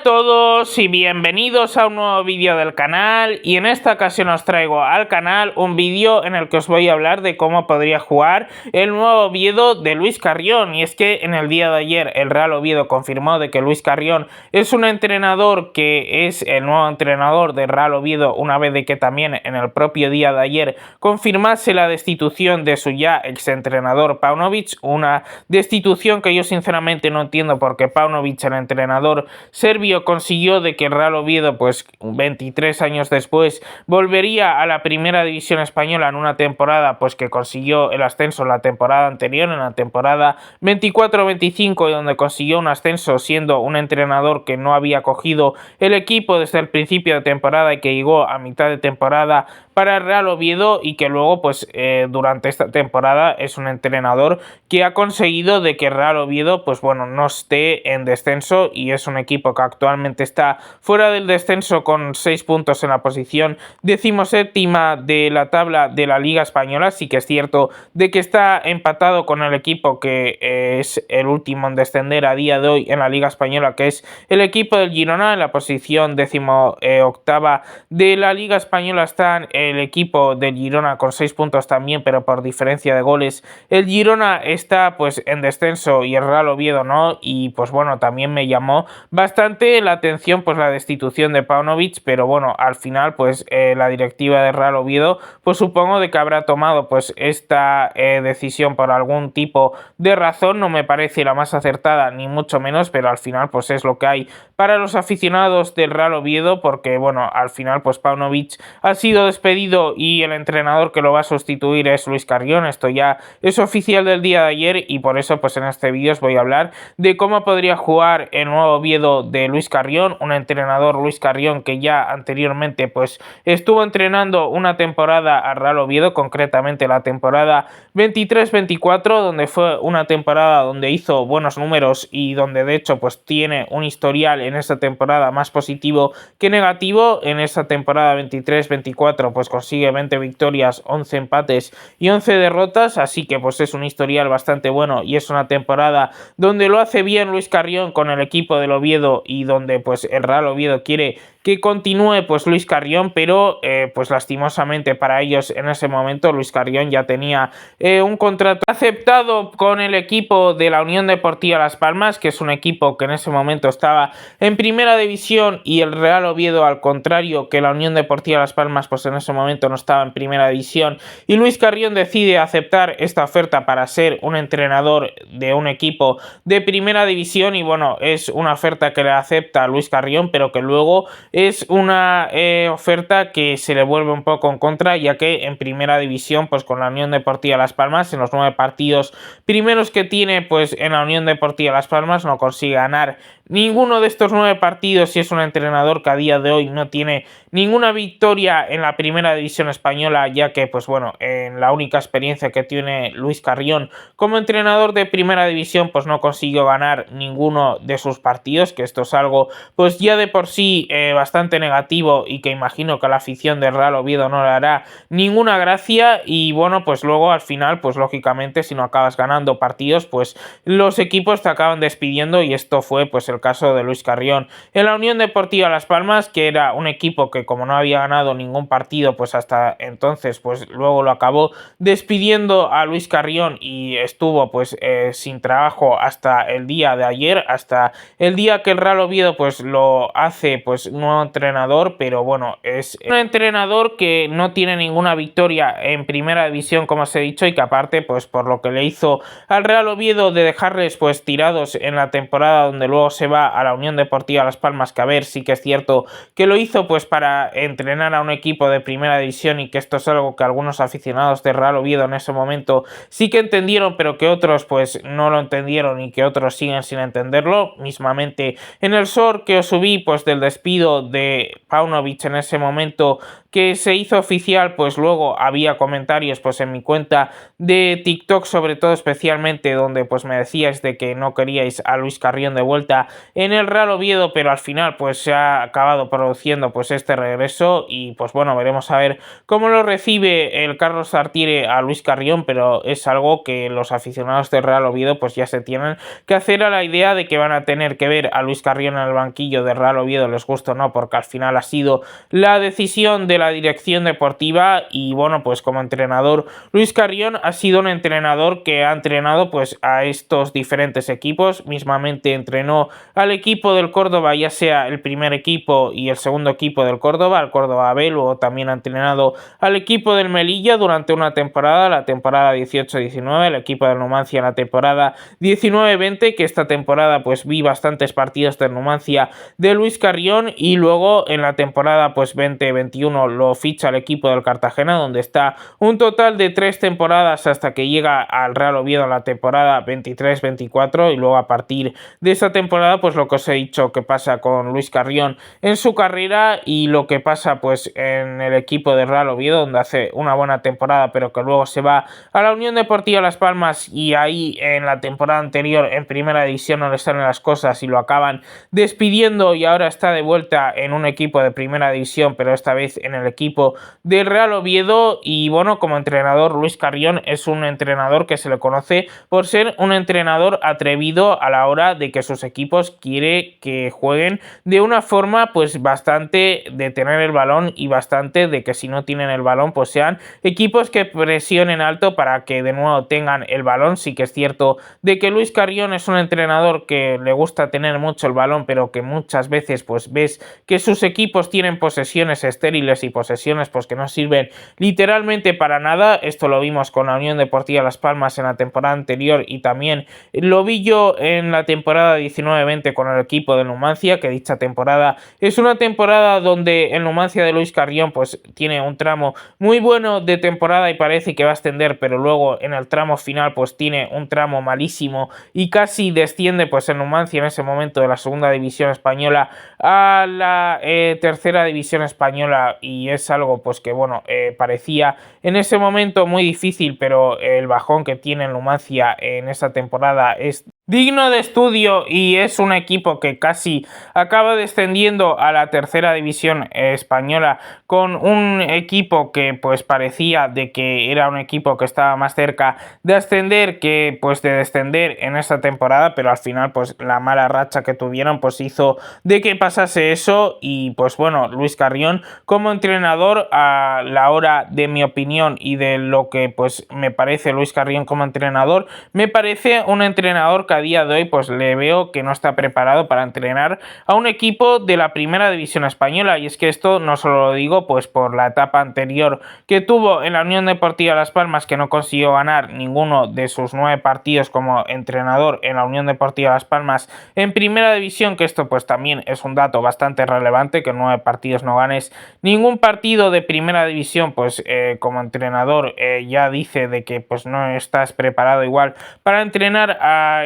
Hola a todos y bienvenidos a un nuevo vídeo del canal, y en esta ocasión os traigo al canal un vídeo en el que os voy a hablar de cómo podría jugar el nuevo Oviedo de Luis Carrión. Y es que en el día de ayer el Real Oviedo confirmó de que Luis Carrión es un entrenador que es el nuevo entrenador del Real Oviedo, una vez de que también en el propio día de ayer confirmase la destitución de su ya exentrenador Paunovic, una destitución que yo sinceramente no entiendo porque Paunovic, el entrenador serbio, consiguió de que el Real Oviedo, pues 23 años después, volvería a la primera división española en una temporada pues que consiguió el ascenso en la temporada anterior, en la temporada 24-25, y donde consiguió un ascenso siendo un entrenador que no había cogido el equipo desde el principio de temporada y que llegó a mitad de temporada para el Real Oviedo, y que luego pues durante esta temporada es un entrenador que ha conseguido de que el Real Oviedo pues bueno no esté en descenso, y es un equipo que actualmente está fuera del descenso con 6 puntos en la posición 17ª de la tabla de la Liga Española. Sí que es cierto de que está empatado con el equipo que es el último en descender a día de hoy en la Liga Española, que es el equipo del Girona. En la posición 18ª de la Liga Española está el equipo del Girona con 6 puntos también, pero por diferencia de goles el Girona está pues en descenso y el Real Oviedo no. Y pues bueno, también me llamó bastante la atención pues la destitución de Paunovic, pero bueno, al final pues la directiva del Real Oviedo pues supongo de que habrá tomado pues esta decisión por algún tipo de razón. No me parece la más acertada ni mucho menos, pero al final pues es lo que hay para los aficionados del Real Oviedo, porque bueno, al final pues Paunovic ha sido despedido y el entrenador que lo va a sustituir es Luis Carrión. Esto ya es oficial del día de ayer, y por eso pues en este vídeo os voy a hablar de cómo podría jugar el nuevo Oviedo de Luis Carrión, un entrenador Luis Carrión que ya anteriormente pues estuvo entrenando una temporada al Real Oviedo, concretamente la temporada 23-24, donde fue una temporada donde hizo buenos números y donde de hecho pues tiene un historial en esta temporada más positivo que negativo. En esta temporada 23-24 pues consigue 20 victorias, 11 empates y 11 derrotas, así que pues es un historial bastante bueno, y es una temporada donde lo hace bien Luis Carrión con el equipo del Oviedo, y donde pues el Real Oviedo quiere que continúe pues Luis Carrión, pero pues lastimosamente para ellos en ese momento Luis Carrión ya tenía un contrato aceptado con el equipo de la Unión Deportiva Las Palmas, que es un equipo que en ese momento estaba en primera división, y el Real Oviedo, al contrario que la Unión Deportiva Las Palmas, pues en ese momento no estaba en primera división, y Luis Carrión decide aceptar esta oferta para ser un entrenador de un equipo de primera división. Y bueno, es una oferta que le acepta a Luis Carrión, pero que luego es una oferta que se le vuelve un poco en contra, ya que en primera división pues con la Unión Deportiva Las Palmas, en los 9 partidos primeros que tiene pues en la Unión Deportiva Las Palmas, no consigue ganar ninguno de estos 9 partidos, y es un entrenador que a día de hoy no tiene ninguna victoria en la primera división española, ya que pues bueno, en la única experiencia que tiene Luis Carrión como entrenador de primera división pues no consiguió ganar ninguno de sus partidos, que esto es algo pues ya de por sí bastante negativo, y que imagino que a la afición del Real Oviedo no le hará ninguna gracia. Y bueno, pues luego al final pues lógicamente si no acabas ganando partidos pues los equipos te acaban despidiendo, y esto fue pues el caso de Luis Carrión en la Unión Deportiva Las Palmas, que era un equipo que como no había ganado ningún partido pues hasta entonces, pues luego lo acabó despidiendo a Luis Carrión, y estuvo pues sin trabajo hasta el día de ayer, hasta el día que el Real Oviedo pues lo hace pues un nuevo entrenador. Pero bueno, es un entrenador que no tiene ninguna victoria en primera división, como os he dicho, y que aparte pues por lo que le hizo al Real Oviedo de dejarles pues tirados en la temporada, donde luego se va a la Unión Deportiva Las Palmas, que a ver, sí que es cierto que lo hizo pues para entrenar a un equipo de primera división, y que esto es algo que algunos aficionados de Real Oviedo en ese momento sí que entendieron, pero que otros pues no lo entendieron, y que otros siguen sin entenderlo. Mismamente en el short que os subí pues del despido de Paunovic en ese momento que se hizo oficial, pues luego había comentarios pues en mi cuenta de TikTok, sobre todo especialmente, donde pues me decíais de que no queríais a Luis Carrión de vuelta en el Real Oviedo, pero al final pues se ha acabado produciendo pues este regreso y pues bueno, veremos a ver cómo lo recibe el Carlos Tartiere a Luis Carrión, pero es algo que los aficionados del Real Oviedo pues ya se tienen que hacer a la idea de que van a tener que ver a Luis Carrión en el banquillo del Real Oviedo, les gusta o no, porque al final ha sido la decisión de la dirección deportiva y bueno, pues como entrenador Luis Carrión ha sido un entrenador que ha entrenado pues a estos diferentes equipos, mismamente entrenó al equipo del Córdoba, ya sea el primer equipo y el segundo equipo del Córdoba, el Córdoba B, luego también ha entrenado al equipo del Melilla durante una temporada, la temporada 18-19, el equipo del Numancia en la temporada 19-20, que esta temporada pues vi bastantes partidos del Numancia de Luis Carrión y luego en la temporada pues 20-21 lo ficha el equipo del Cartagena, donde está un total de 3 temporadas hasta que llega al Real Oviedo en la temporada 23-24 y luego a partir de esa temporada pues lo que os he dicho que pasa con Luis Carrión en su carrera y lo que pasa pues en el equipo de Real Oviedo, donde hace una buena temporada pero que luego se va a la Unión Deportiva Las Palmas y ahí en la temporada anterior en primera división no le salen las cosas y lo acaban despidiendo y ahora está de vuelta en un equipo de primera división, pero esta vez en el equipo del Real Oviedo. Y bueno, como entrenador Luis Carrión es un entrenador que se le conoce por ser un entrenador atrevido a la hora de que sus equipos quiere que jueguen de una forma pues bastante de tener el balón y bastante de que si no tienen el balón pues sean equipos que presionen alto para que de nuevo tengan el balón. Sí que es cierto de que Luis Carrión es un entrenador que le gusta tener mucho el balón, pero que muchas veces pues ves que sus equipos tienen posesiones estériles y posesiones pues que no sirven literalmente para nada. Esto lo vimos con la Unión Deportiva Las Palmas en la temporada anterior y también lo vi yo en la temporada 19-20 con el equipo de Numancia, que dicha temporada es una temporada donde el Numancia de Luis Carrión pues tiene un tramo muy bueno de temporada y parece que va a ascender, pero luego en el tramo final pues tiene un tramo malísimo y casi desciende pues el Numancia en ese momento de la segunda división española a la tercera división española y es algo pues que bueno, parecía en ese momento muy difícil, pero el bajón que tiene el Numancia en esa temporada es digno de estudio y es un equipo que casi acaba descendiendo a la tercera división española con un equipo que pues parecía de que era un equipo que estaba más cerca de ascender que pues de descender en esta temporada, pero al final pues la mala racha que tuvieron pues hizo de que pasase eso y pues bueno, Luis Carrión como entrenador, a la hora de mi opinión y de lo que pues me parece Luis Carrión como entrenador, me parece un entrenador que a día de hoy pues le veo que no está preparado para entrenar a un equipo de la primera división española. Y es que esto no solo lo digo pues por la etapa anterior que tuvo en la Unión Deportiva Las Palmas, que no consiguió ganar ninguno de sus 9 partidos como entrenador en la Unión Deportiva Las Palmas en primera división, que esto pues también es un dato bastante relevante, que en 9 partidos no ganes ningún partido de primera división, pues como entrenador ya dice de que pues no estás preparado igual para entrenar a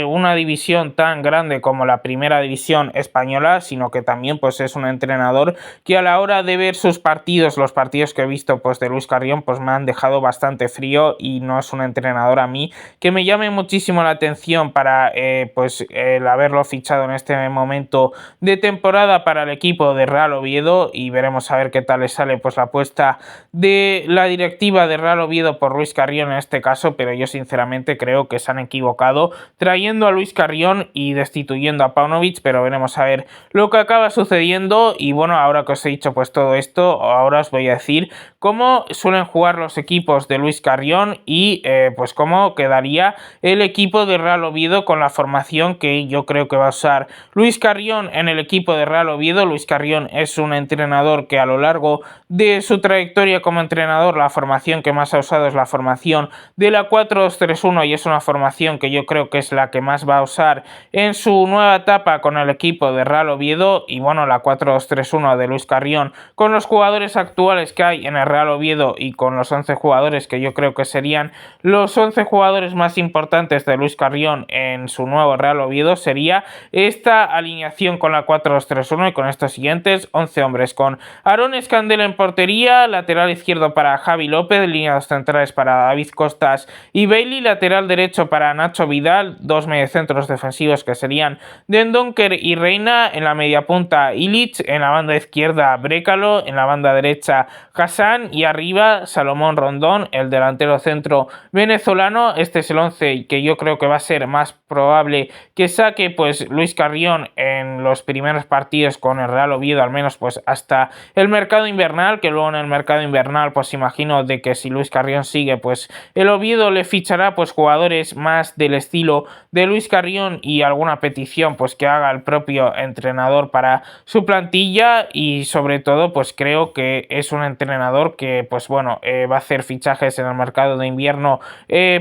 una división tan grande como la primera división española, sino que también pues es un entrenador que a la hora de ver sus partidos, los partidos que he visto pues de Luis Carrión, pues me han dejado bastante frío y no es un entrenador a mí que me llame muchísimo la atención para pues el haberlo fichado en este momento de temporada para el equipo de Real Oviedo. Y veremos a ver qué tal le sale pues la apuesta de la directiva de Real Oviedo por Luis Carrión en este caso, pero yo sinceramente creo que se han equivocado trayendo a Luis Carrión y destituyendo a Paunovic, pero veremos a ver lo que acaba sucediendo. Y bueno, ahora que os he dicho pues todo esto, ahora os voy a decir cómo suelen jugar los equipos de Luis Carrión y pues cómo quedaría el equipo de Real Oviedo con la formación que yo creo que va a usar Luis Carrión en el equipo de Real Oviedo. Luis Carrión es un entrenador que a lo largo de su trayectoria como entrenador la formación que más ha usado es la formación de la 4-2-3-1 y es una formación que yo creo que es la que más va a usar en su nueva etapa con el equipo de Real Oviedo. Y bueno, la 4-2-3-1 de Luis Carrión, con los jugadores actuales que hay en el Real Oviedo y con los 11 jugadores que yo creo que serían los 11 jugadores más importantes de Luis Carrión en su nuevo Real Oviedo, sería esta alineación con la 4-2-3-1 y con estos siguientes 11 hombres: con Aarón Escandel en portería, lateral izquierdo para Javi López, líneas centrales para David Costas y Bailey, lateral derecho para Nacho Vidal, dos mediocentros defensivos que serían Dendoncker y Reina, en la media punta Illich, en la banda izquierda Brécalo, en la banda derecha Hassan y arriba Salomón Rondón, el delantero centro venezolano. Este es el 11 que yo creo que va a ser más probable que saque pues Luis Carrión en los primeros partidos con el Real Oviedo, al menos pues hasta el mercado invernal, que luego en el mercado invernal pues imagino de que si Luis Carrión sigue, pues el Oviedo le fichará pues jugadores más del estilo de Luis Carrión y alguna petición pues que haga el propio entrenador para su plantilla. Y sobre todo pues creo que es un entrenador que pues bueno, va a hacer fichajes en el mercado de invierno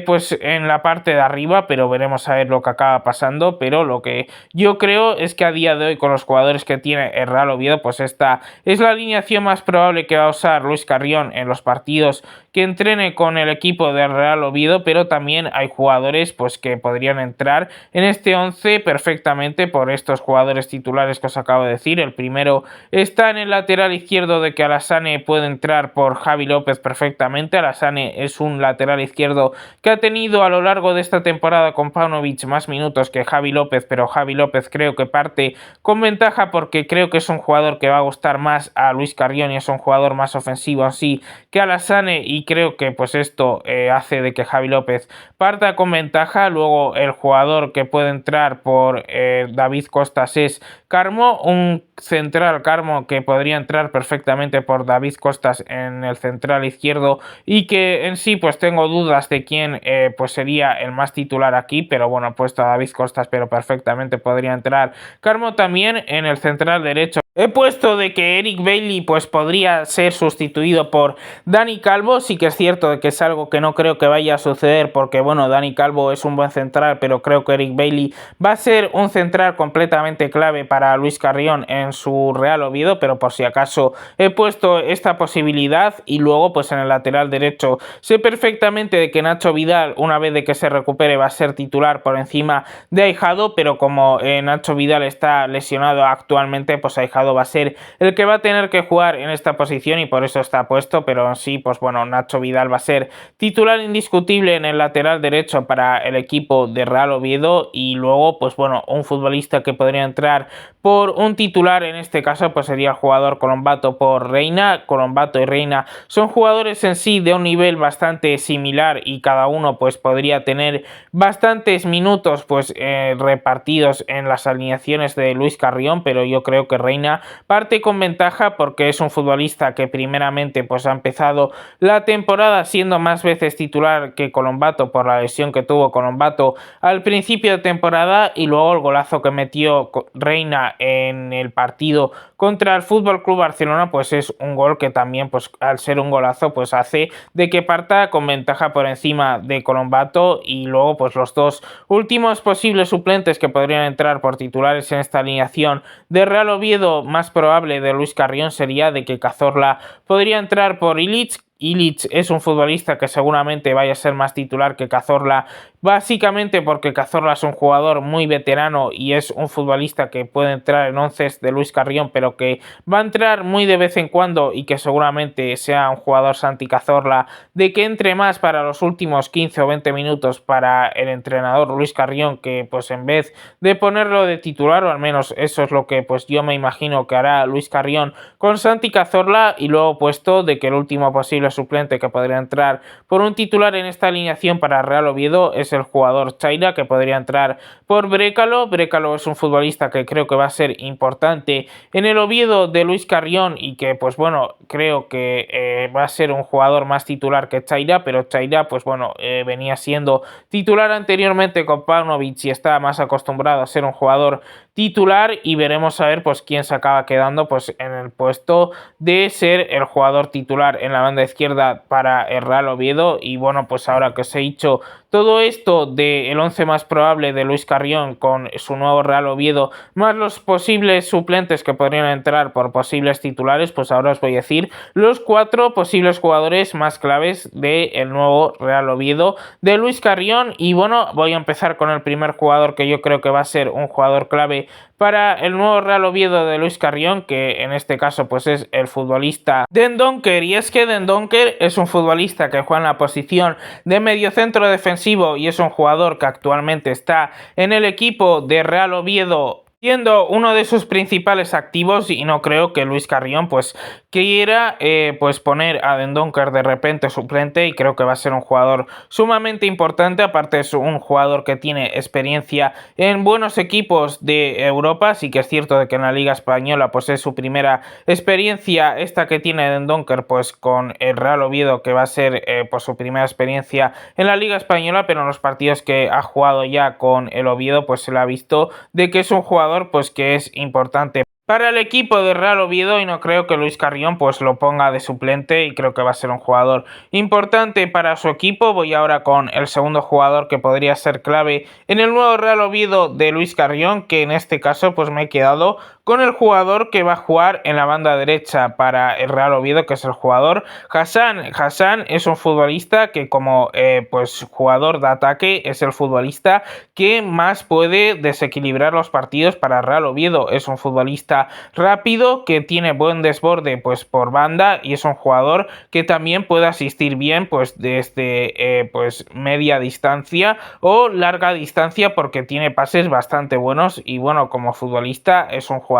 pues en la parte de arriba, pero veremos a ver lo que acaba pasando. Pero lo que yo creo es que a día de hoy, con los jugadores que tiene el Real Oviedo, pues esta es la alineación más probable que va a usar Luis Carrión en los partidos que entrene con el equipo del Real Oviedo. Pero también hay jugadores pues que podrían entrar en este 11 perfectamente por estos jugadores titulares que os acabo de decir. El primero está en el lateral izquierdo, de que Alassane puede entrar por Javi López perfectamente. Alassane es un lateral izquierdo que ha tenido a lo largo de esta temporada con Paunovic más minutos que Javi López, pero Javi López creo que parte con ventaja porque creo que es un jugador que va a gustar más a Luis Carrión y es un jugador más ofensivo así que Alassane, y creo que pues esto hace de que Javi López parta con ventaja. Luego el jugador que puede entrar por David Costas es Carmo, un central Carmo que podría entrar perfectamente por David Costas en el central izquierdo, y que en sí pues tengo dudas de quién pues sería el más titular aquí, pero bueno, puesto a David Costas, pero perfectamente podría entrar Carmo también. En el central derecho he puesto de que Eric Bailly pues podría ser sustituido por Dani Calvo. Sí que es cierto de que es algo que no creo que vaya a suceder, porque bueno, Dani Calvo es un buen central, pero creo que Eric Bailly va a ser un central completamente clave para Luis Carrión en su Real Oviedo. Pero por si acaso he puesto esta posibilidad. Y luego pues en el lateral derecho sé perfectamente de que Nacho Vidal, una vez de que se recupere, va a ser titular por encima de Aijado, pero como Nacho Vidal está lesionado actualmente, pues Aijado va a ser el que va a tener que jugar en esta posición y por eso está puesto. Pero sí, pues bueno, Nacho Vidal va a ser titular indiscutible en el lateral derecho para el equipo de Real Oviedo. Y luego pues bueno, un futbolista que podría entrar por un titular en este caso pues sería el jugador Colombato por Reina. Colombato y Reina son jugadores en sí de un nivel bastante similar y cada uno pues podría tener bastantes minutos pues repartidos en las alineaciones de Luis Carrión, pero yo creo que Reina parte con ventaja porque es un futbolista que primeramente pues ha empezado la temporada siendo más veces titular que Colombato por la lesión que tuvo Colombato al principio de temporada, y luego el golazo que metió Reina en el partido contra el Fútbol Club Barcelona pues es un gol que también pues al ser un golazo pues hace de que parta con ventaja por encima de Colombato. Y luego pues los dos últimos posibles suplentes que podrían entrar por titulares en esta alineación de Real Oviedo, más probable de Luis Carrión, sería de que Cazorla podría entrar por Illich. Illich es un futbolista que seguramente vaya a ser más titular que Cazorla, básicamente porque Cazorla es un jugador muy veterano y es un futbolista que puede entrar en onces de Luis Carrión, pero que va a entrar muy de vez en cuando, y que seguramente sea un jugador Santi Cazorla de que entre más para los últimos 15 o 20 minutos para el entrenador Luis Carrión, que pues en vez de ponerlo de titular, o al menos eso es lo que pues yo me imagino que hará Luis Carrión con Santi Cazorla. Y luego puesto de que el último posible suplente que podría entrar por un titular en esta alineación para Real Oviedo es el jugador Chaira, que podría entrar por Brécalo. Brécalo es un futbolista que creo que va a ser importante en el Oviedo de Luis Carrión y que pues bueno, creo que va a ser un jugador más titular que Chaira, pero Chaira pues bueno, venía siendo titular anteriormente con Paunovic y está más acostumbrado a ser un jugador titular, y veremos a ver pues quién se acaba quedando pues en el puesto de ser el jugador titular en la banda izquierda para el Real Oviedo. Y bueno, pues ahora que os he dicho todo esto del 11 más probable de Luis Carrión con su nuevo Real Oviedo, más los posibles suplentes que podrían entrar por posibles titulares, pues ahora os voy a decir los 4 posibles jugadores más claves del nuevo Real Oviedo de Luis Carrión. Y bueno, voy a empezar con el primer jugador que yo creo que va a ser un jugador clave para el nuevo Real Oviedo de Luis Carrión, que en este caso pues es el futbolista Dendoncker. Y es que Dendoncker es un futbolista que juega en la posición de mediocentro defensivo y es un jugador que actualmente está en el equipo de Real Oviedo siendo uno de sus principales activos, y no creo que Luis Carrión pues quiera pues poner a Dendoncker de repente suplente, y creo que va a ser un jugador sumamente importante. Aparte es un jugador que tiene experiencia en buenos equipos de Europa. Sí que es cierto de que en la Liga Española pues es su primera experiencia esta que tiene Dendoncker pues con el Real Oviedo, que va a ser pues su primera experiencia en la Liga Española, pero en los partidos que ha jugado ya con el Oviedo pues se le ha visto de que es un jugador pues que es importante para el equipo de Real Oviedo, y no creo que Luis Carrión pues lo ponga de suplente, y creo que va a ser un jugador importante para su equipo. Voy ahora con el segundo jugador que podría ser clave en el nuevo Real Oviedo de Luis Carrión, que en este caso pues me he quedado con el jugador que va a jugar en la banda derecha para el Real Oviedo, que es el jugador Hassan. Hassan es un futbolista que como pues jugador de ataque es el futbolista que más puede desequilibrar los partidos para el Real Oviedo. Es un futbolista rápido que tiene buen desborde pues por banda, y es un jugador que también puede asistir bien pues desde pues media distancia o larga distancia, porque tiene pases bastante buenos. Y bueno, como futbolista es un jugador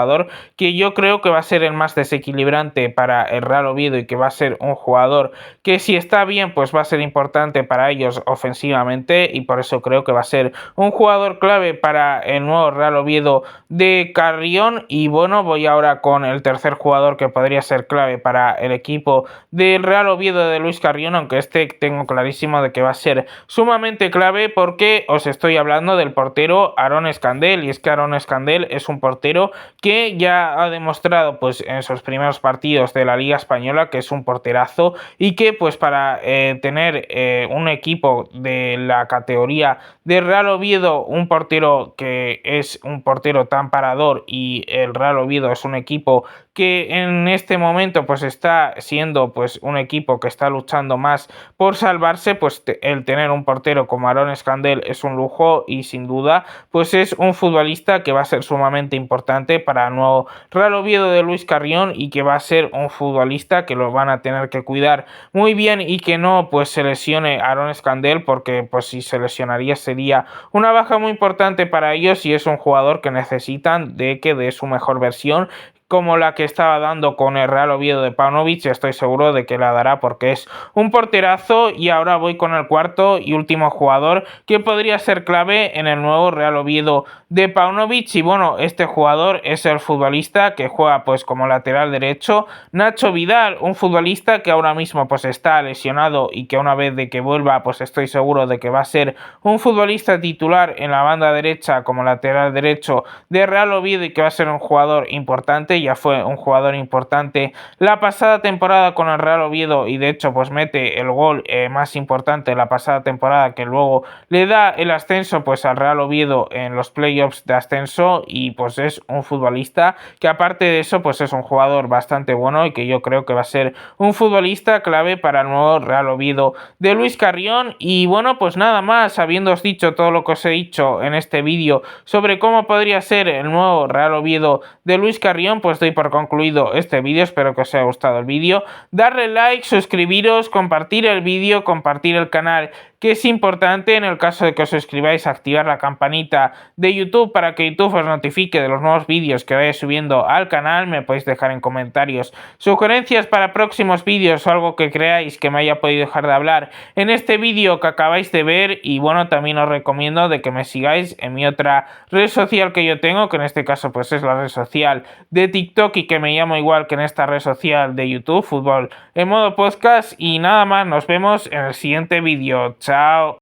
que yo creo que va a ser el más desequilibrante para el Real Oviedo, y que va a ser un jugador que si está bien pues va a ser importante para ellos ofensivamente, y por eso creo que va a ser un jugador clave para el nuevo Real Oviedo de Carrión. Y bueno, voy ahora con el tercer jugador que podría ser clave para el equipo del Real Oviedo de Luis Carrión, aunque este tengo clarísimo de que va a ser sumamente clave, porque os estoy hablando del portero Aarón Escandell. Y es que Aarón Escandell es un portero que ya ha demostrado pues en sus primeros partidos de la Liga Española que es un porterazo, y que pues para tener un equipo de la categoría de Real Oviedo, un portero que es un portero tan parador, y el Real Oviedo es un equipo que en este momento pues está siendo pues un equipo que está luchando más por salvarse, pues el tener un portero como Aarón Escandell es un lujo, y sin duda pues es un futbolista que va a ser sumamente importante para el nuevo Real Oviedo de Luis Carrión, y que va a ser un futbolista que lo van a tener que cuidar muy bien, y que no pues se lesione Aarón Escandell, porque pues si se lesionaría sería una baja muy importante para ellos, y es un jugador que necesitan de que dé su mejor versión, como la que estaba dando con el Real Oviedo de Paunovic. Estoy seguro de que la dará porque es un porterazo. Y ahora voy con el cuarto y último jugador que podría ser clave en el nuevo Real Oviedo de Paunovic, y bueno, este jugador es el futbolista que juega pues como lateral derecho, Nacho Vidal, un futbolista que ahora mismo pues está lesionado, y que una vez de que vuelva pues estoy seguro de que va a ser un futbolista titular en la banda derecha como lateral derecho de Real Oviedo, y que va a ser un jugador importante. Ya fue un jugador importante la pasada temporada con el Real Oviedo, y de hecho pues mete el gol más importante de la pasada temporada, que luego le da el ascenso pues al Real Oviedo en los playoffs de ascenso. Y pues es un futbolista que aparte de eso pues es un jugador bastante bueno, y que yo creo que va a ser un futbolista clave para el nuevo Real Oviedo de Luis Carrión. Y bueno, pues nada más, habiéndoos dicho todo lo que os he dicho en este vídeo sobre cómo podría ser el nuevo Real Oviedo de Luis Carrión, pues doy por concluido este vídeo. Espero que os haya gustado el vídeo, darle like, suscribiros, compartir el vídeo, compartir el canal, que es importante. En el caso de que os suscribáis, activar la campanita de YouTube para que YouTube os notifique de los nuevos vídeos que vaya subiendo al canal. Me podéis dejar en comentarios sugerencias para próximos vídeos o algo que creáis que me haya podido dejar de hablar en este vídeo que acabáis de ver. Y bueno, también os recomiendo de que me sigáis en mi otra red social que yo tengo, que en este caso pues es la red social de TikTok, y que me llamo igual que en esta red social de YouTube, Fútbol en Modo Podcast. Y nada más, nos vemos en el siguiente vídeo. Chao.